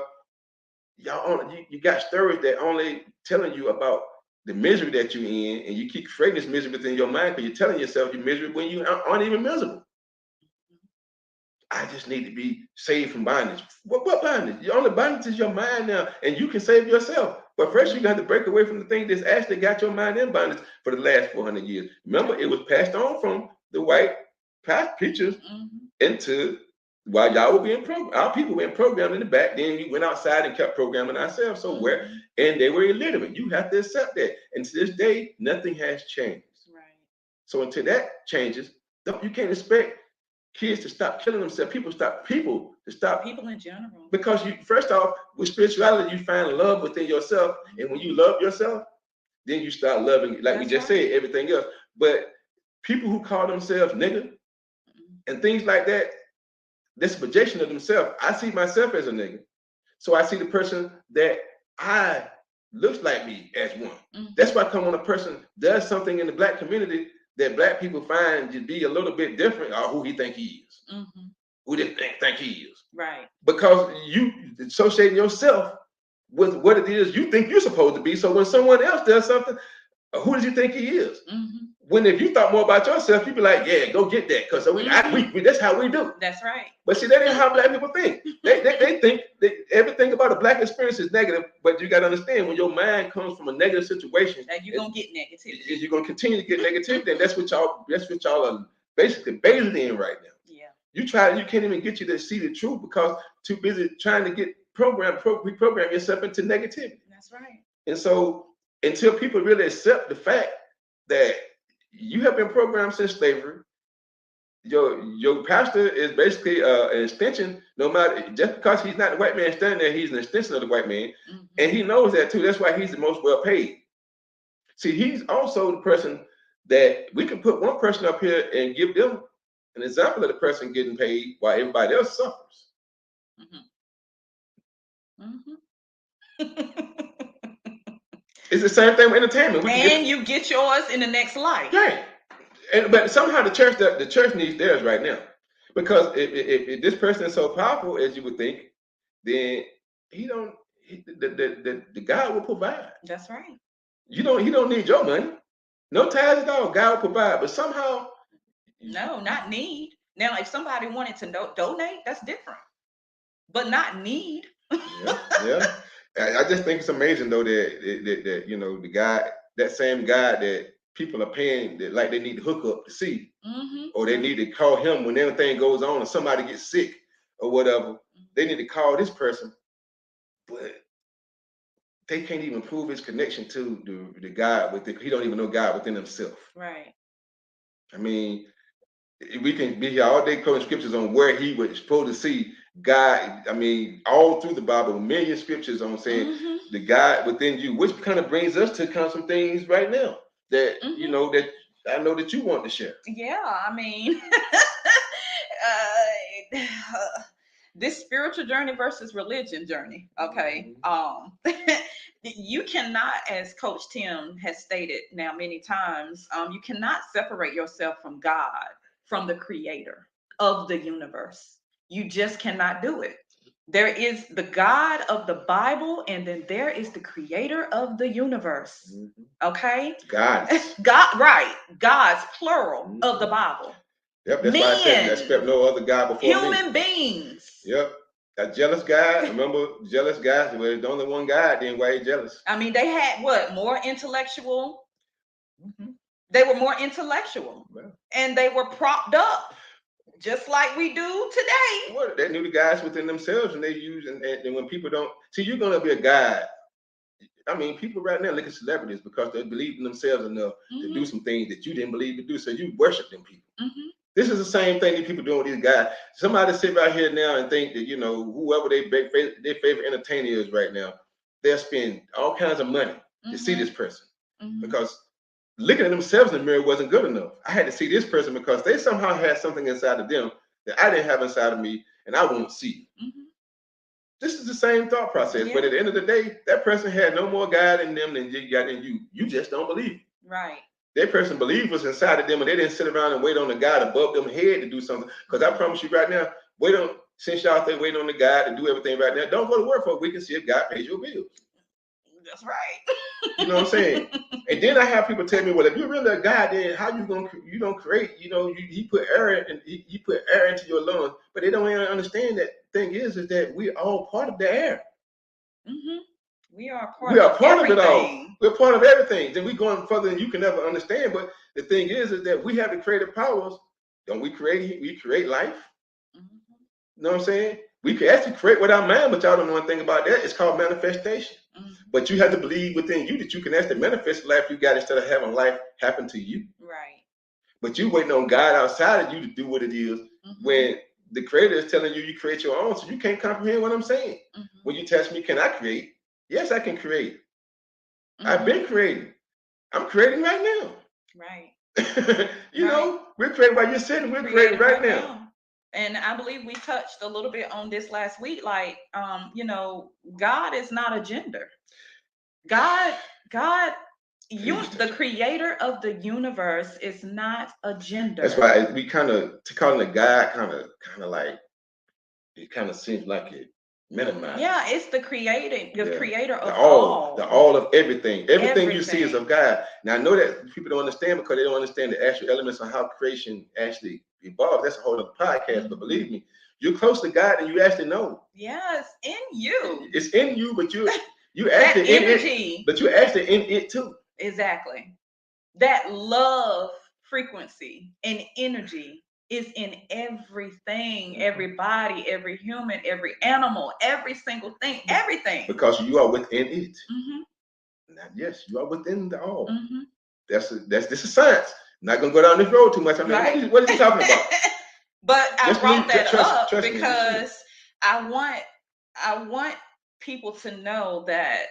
you got stories that only telling you about the misery that you're in, and you keep creating this misery within your mind because you're telling yourself you're miserable when you aren't even miserable. I just need to be saved from bondage. What bondage? Your only bondage is your mind now, and you can save yourself. But first, you got to break away from the thing that's actually got your mind in bondage for the last 400 years. Remember, it was passed on from the white past preachers into while y'all were being programmed. Our people were being programmed in the back. Then we went outside and kept programming ourselves. So and they were illiterate. You have to accept that. And to this day, nothing has changed. Right. So until that changes, you can't expect kids to stop killing themselves. People to stop.
People in general.
Because first off, with spirituality, you find love within yourself. And when you love yourself, then you start loving, like we just said, everything else. But people who call themselves nigga and things like that, this projection of themselves. I see myself as a nigga. So I see the person that looks like me as one. That's why when a person does something in the black community that black people find to be a little bit different, or who he think he is. Who they think he is. Right. Because you associating yourself with what it is you think you're supposed to be. So when someone else does something, who does you think he is? When if you thought more about yourself, you'd be like, yeah, go get that. Because that's how we do.
That's right.
But see, that ain't how black people think. They think that everything about a black experience is negative, but you got to understand, when your mind comes from a negative situation,
and you're going to get negativity.
You're going to continue to get negativity, and that's what y'all are basically bathed in right now. Yeah. You can't even get you to see the truth because too busy trying to get reprogram yourself into negativity. That's right. And so until people really accept the fact that you have been programmed since slavery, your pastor is basically an extension. No matter, just because he's not the white man standing there, he's an extension of the white man, and he knows that too. That's why he's the most well paid. See, he's also the person that we can put one person up here and give them an example of the person getting paid while everybody else suffers. It's the same thing with entertainment.
You get yours in the next life.
Right. But somehow the church needs theirs right now. Because if this person is so powerful as you would think, then the God will provide.
That's right.
He don't need your money. No ties at all. God will provide. But somehow
No, not need. Now, if somebody wanted to donate, that's different, but not need.
Yeah. I just think it's amazing though that you know that same guy that people are paying that like they need to hook up to see, or they need to call him when anything goes on or somebody gets sick or whatever. They need to call this person, but they can't even prove his connection to the God within. He don't even know God within himself.
Right.
I mean, we can be here all day quoting scriptures on where he was supposed to see God. I mean, all through the Bible, a million scriptures on saying the God within you, which kind of brings us to kind of some things right now that you know that I know that you want to share.
Yeah, I mean, this spiritual journey versus religion journey. Okay. You cannot, as Coach Tim has stated now many times, you cannot separate yourself from God, from the creator of the universe. You just cannot do it. There is the God of the Bible, and then there is the creator of the universe. Okay?
God.
God, right. God's plural of the Bible.
Yep, that's why I said I expect no other God before me.
Human beings.
Yep. A jealous guy, remember, jealous guys, well, there's only one God, then why he jealous?
I mean, they had what? More intellectual. They were more intellectual. Well, and they were propped up, just like we do today.
Well, they knew the guys within themselves, and they use, and when people don't, see, you're going to be a guy. I mean, people right now look at celebrities because they believe in themselves enough to do some things that you didn't believe to do, so you worship them people. This is the same thing that people doing with these guys. Somebody sit right here now and think that, you know, whoever their favorite entertainer is right now, they'll spend all kinds of money to see this person. Because looking at themselves in the mirror wasn't good enough. I had to see this person because they somehow had something inside of them that I didn't have inside of me, and I won't see. This is the same thought process, but at the end of the day, that person had no more God in them than you got in you. You just don't believe.
Right.
That person believed was inside of them, and they didn't sit around and wait on the God above them head to do something. Because I promise you right now, since y'all think waiting on the God to do everything right now, don't go to work for a week and see if God pays your bills.
That's right.
You know what I'm saying? And then I have people tell me, well, if you're really a God, then how you don't create? You know, he put air and he put air into your lungs, but they don't even understand that. Thing is that we all part of the air.
We are part of it all.
We're part of everything. Then we're going further than you can ever understand. But the thing is that we have the creative powers. Don't we create? We create life. You know what I'm saying? We can actually create with our mind, but y'all don't know anything about that. It's called manifestation. But you have to believe within you that you can actually manifest the life you got instead of having life happen to you.
Right.
But you waiting on God outside of you to do what it is when the creator is telling you create your own, so you can't comprehend what I'm saying. When you test me, can I create? Yes, I can create. I've been creating. I'm creating right now.
Right.
You know, we're creating while you're sitting. We're creating right now.
And I believe we touched a little bit on this last week. Like, you know, God is not a gender. God, the creator of the universe is not a gender.
That's why we kind of, to call him a God, kind of like, it kind of seems like it minimizes.
Yeah, it's the creator of
all. The all of everything. Everything you see is of God. Now, I know that people don't understand because they don't understand the actual elements of how creation actually evolves. That's a whole other podcast, but believe me, you're close to God and you actually know.
Yeah, it's in you.
It's in you, but you actually in it, but you're actually in it too.
Exactly. That love frequency and energy is in everything, everybody, every human, every animal, every single thing, everything.
Because you are within it. Yes, you are within the all. This is science. I'm not gonna go down this road too much. I'm like, what are you talking about?
But I brought that up because I want people to know that.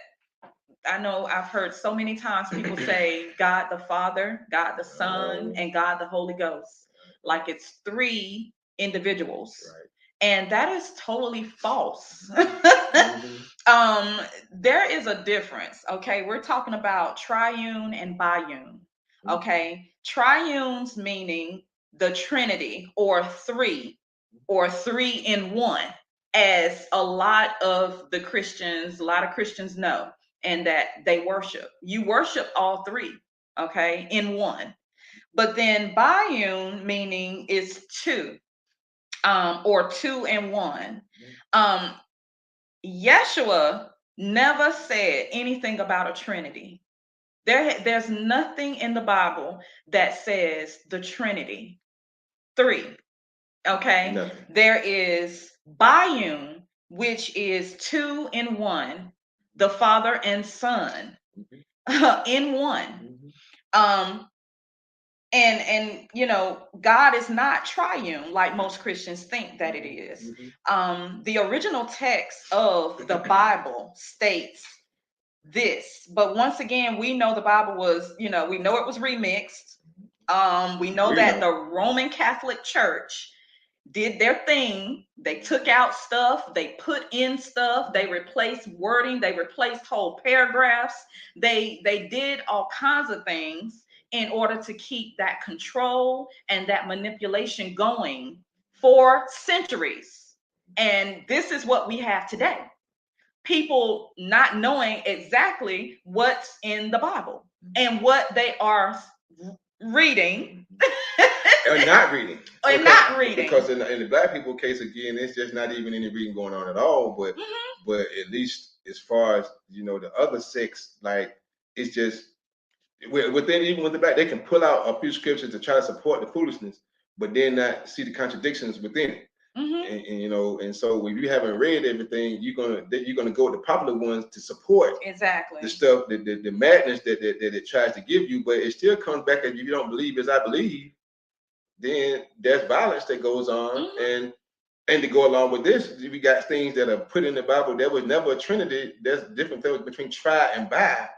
I know I've heard so many times people say God the Father, God the Son, and God the Holy Ghost, like it's three individuals. Right. And that is totally false. There is a difference. Okay. We're talking about triune and biune. Okay. Triunes meaning the Trinity or three in one, as a lot of Christians know. And that they worship. You worship all three, okay, in one. But then biune meaning is two, or two in one. Yeshua never said anything about a Trinity. There's nothing in the Bible that says the Trinity. Three. Okay.
Nothing.
There is biune, which is two in one, the Father and Son in one. And you know, God is not triune like most Christians think that it is. The original text of the Bible states this, but once again, we know the Bible was, you know, we know it was remixed. We know that the Roman Catholic Church did their thing. They took out stuff, they put in stuff, they replaced wording, they replaced whole paragraphs, they did all kinds of things in order to keep that control and that manipulation going for centuries. And this is what we have today. People not knowing exactly what's in the Bible and what they are reading.
Or not reading.
Or not reading.
Because in the Black people case, again, it's just not even any reading going on at all. But but at least as far as, you know, the other sects, like, it's just within, even with the Black, they can pull out a few scriptures to try to support the foolishness, but then not see the contradictions within it. And you know, and so if you haven't read everything, you're gonna go with the popular ones to support
exactly
the stuff, the madness that it tries to give you. But it still comes back, if you don't believe as I believe, then there's violence that goes on. And to go along with this, we got things that are put in the Bible. There was never a Trinity. There's different things between tri and bi.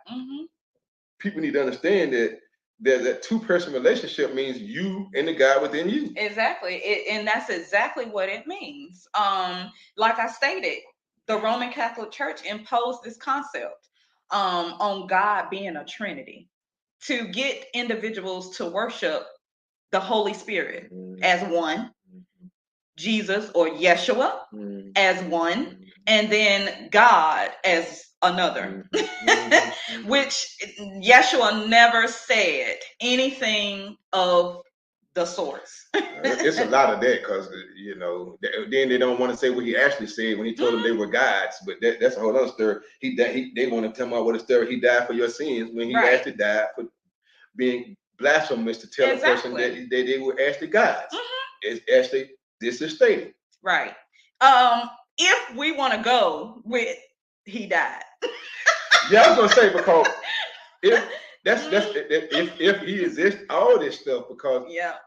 People need to understand that that two-person relationship means you and the God within you.
Exactly. And that's exactly what it means. Like I stated, the Roman Catholic Church imposed this concept on God being a Trinity to get individuals to worship the Holy Spirit as one, Jesus or Yeshua as one, and then God as another. Which Yeshua never said anything of the sorts.
It's a lot of that, because, you know, then they don't want to say what he actually said when he told them they were gods. But that's a whole other story. They want to tell me what a story. He died for your sins, when he actually died for being blasphemous to tell a person that they were actually gods. It's actually, this is stated.
Right. If we want to go with he died.
Yeah, I was gonna say, because if he exists, all this stuff, because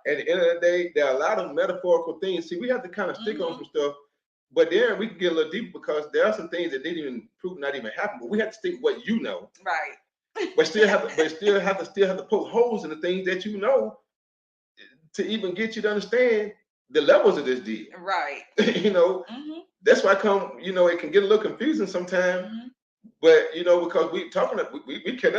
at the end of the day, there are a lot of metaphorical things. See, we have to kind of stick on some stuff, but then we can get a little deeper, because there are some things that didn't even prove not even happen. But we have to stick with what you know,
right?
But still have to poke holes in the things that you know to even get you to understand the levels of this deal,
right?
You know, that's why you know, it can get a little confusing sometimes. But you know, because we cannot,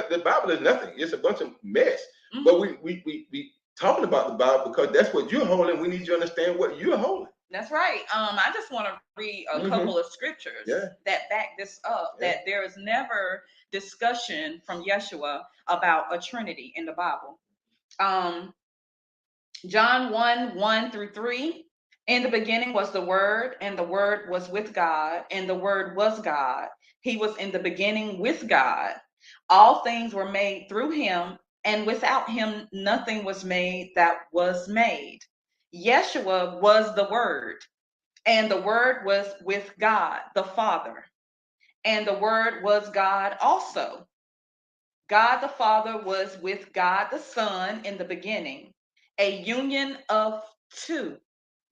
the Bible is nothing. It's a bunch of mess. But we talking about the Bible because that's what you're holding. We need you to understand what you're holding.
That's right. I just want to read a couple of scriptures that back this up, that there is never discussion from Yeshua about a Trinity in the Bible. John 1:1-3. In the beginning was the Word, and the Word was with God, and the Word was God. He was in the beginning with God. All things were made through him, and without him nothing was made that was made. Yeshua was the Word, and the Word was with God the Father, and the Word was God also. God the Father was with God the Son in the beginning, a union of two,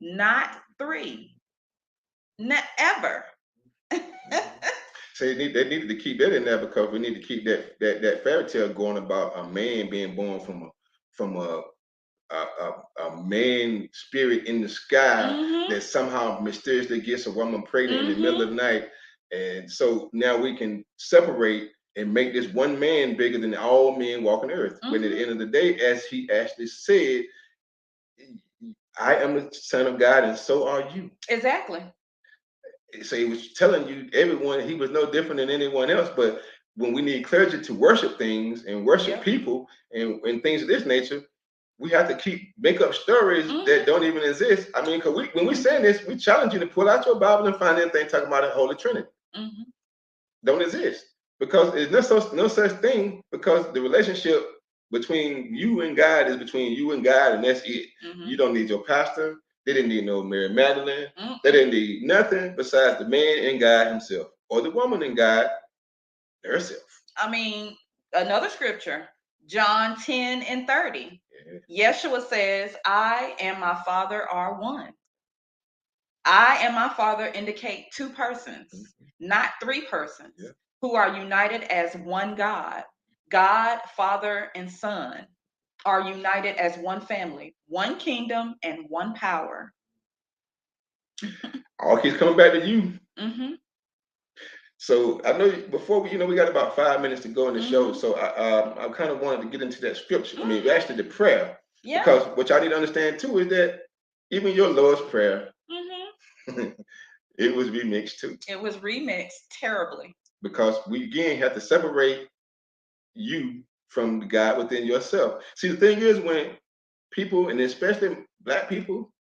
not three, not ever.
So they needed to keep that in there, because we need to keep that fairy tale going about a man being born from a man spirit in the sky that somehow mysteriously gets a woman pregnant in the middle of the night. And so now we can separate and make this one man bigger than all men walking the earth. When at the end of the day, as he actually said, I am the Son of God, and so are you.
Exactly.
So he was telling you, everyone, he was no different than anyone else. But when we need clergy to worship things and worship people and things of this nature, we have to make up stories that don't even exist. I mean, because when we saying this, we challenge you to pull out your Bible and find anything talking about the Holy Trinity. Don't exist, because there's no such thing, because the relationship between you and God is between you and God, and that's it. You don't need your pastor. They didn't need no Mary Magdalene. They didn't need nothing besides the man and God himself, or the woman and God herself.
I mean, another scripture, John 10:30. Yeshua says, I and my Father are one. I and my Father indicate two persons, not three persons, who are united as one God. God, Father, and Son are united as one family, one kingdom, and one power.
All keeps coming back to you. So I know before we got about 5 minutes to go in the show. So I kind of wanted to get into that scripture. I mean, actually the prayer. Because what y'all need to understand too is that even your Lord's Prayer, it was remixed too.
It was remixed terribly.
Because we again have to separate you from the God within yourself. See, the thing is, when people, and especially Black people,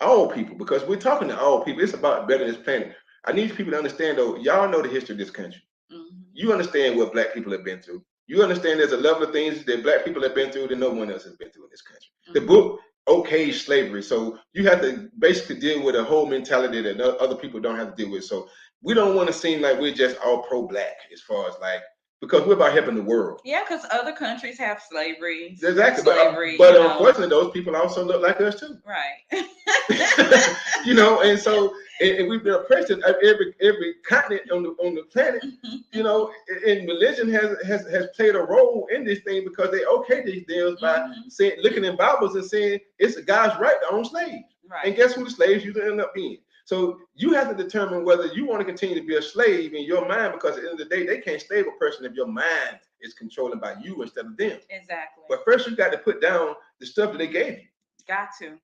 all people, because we're talking to all people, it's about bettering this planet. I need people to understand, though, y'all know the history of this country. You understand what Black people have been through. You understand there's a level of things that Black people have been through that no one else has been through in this country. The book okays slavery. So you have to basically deal with a whole mentality that other people don't have to deal with. So we don't want to seem like we're just all pro-Black as far as like, because we're about helping the world.
Yeah, because other countries have slavery.
Exactly.
Slavery,
but unfortunately, those people also look like us too.
Right.
And so and we've been oppressed in every continent on the planet. And religion has played a role in this thing, because they okay these deals by saying, looking in Bibles and saying it's a guy's right to own slaves.
Right.
And guess who the slaves usually end up being? So you have to determine whether you want to continue to be a slave in your mind, because at the end of the day, they can't slave a person if your mind is controlled by you instead of them.
Exactly.
But first, you got to put down the stuff that they gave you.
Got to.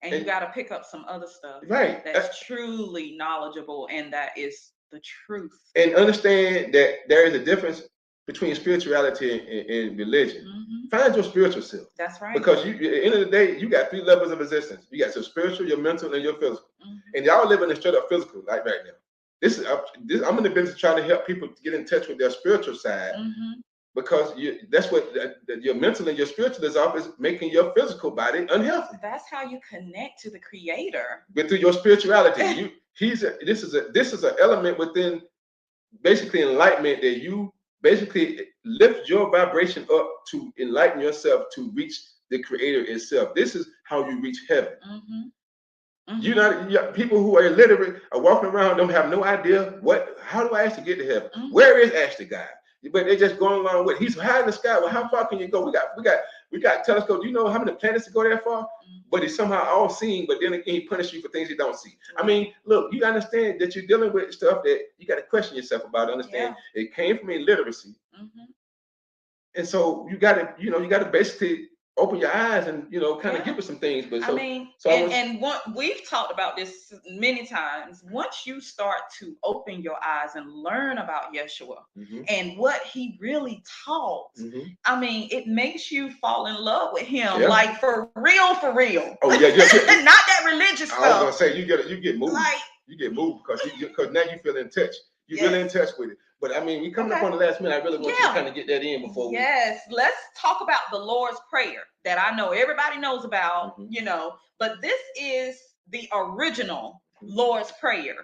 And you got to pick up some other stuff.
Right.
That's truly knowledgeable, and that is the truth.
And understand that there is a difference between spirituality and religion. Find your spiritual self.
That's right.
Because at the end of the day, you got 3 levels of existence. You got your spiritual, your mental, and your physical. And y'all living in straight up physical, like right now. I'm in the business of trying to help people get in touch with their spiritual side. Because that's what your mental and your spiritual is off, is making your physical body unhealthy.
That's how you connect to the Creator.
But through your spirituality, this is an element within basically enlightenment, that you basically lift your vibration up to enlighten yourself to reach the Creator itself. This is how you reach heaven. People who are illiterate are walking around, don't have no idea how do I actually get to heaven? Where is actually God? But they're just going along with, he's high in the sky. Well, how far can you go? We got telescopes. Do you know how many planets to go that far? But he's somehow all seeing, but then again, he punishes you for things you don't see. I mean, look, you understand that you're dealing with stuff that you got to question yourself about. Understand it came from illiteracy. And so you got to basically open your eyes and kind of give us some things. But
we've talked about this many times. Once you start to open your eyes and learn about Yeshua and what he really taught, I mean, it makes you fall in love with him, like for real. Oh yeah. Not that religious stuff.
I was gonna say you get moved. You get moved because now you feel in touch. You're really in touch with it. But I mean, we coming up on the last minute. I really want you to kind of get that in before we.
Yes, let's talk about the Lord's Prayer that I know everybody knows about, but this is the original Lord's Prayer.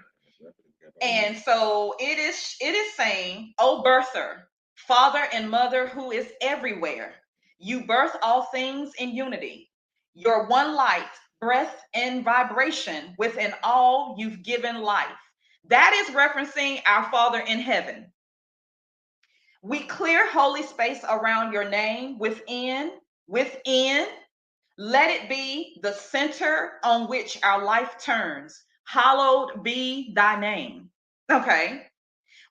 And so it is saying, "O birther, father and mother who is everywhere, you birth all things in unity. Your one light, breath, and vibration within all you've given life." That is referencing our Father in heaven. We clear holy space around your name within. Let it be the center on which our life turns. Hallowed be thy name. Okay.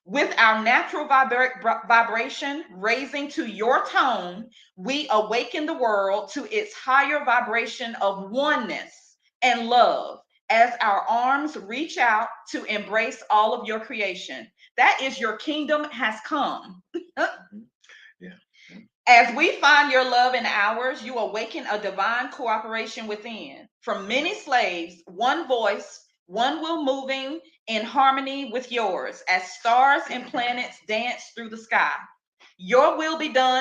With our natural vibration raising to your tone, we awaken the world to its higher vibration of oneness and love, as our arms reach out to embrace all of your creation. That is, your kingdom has come. As we find your love in ours, you awaken a divine cooperation within. From many slaves, one voice, one will moving in harmony with yours, as stars and planets dance through the sky. Your will be done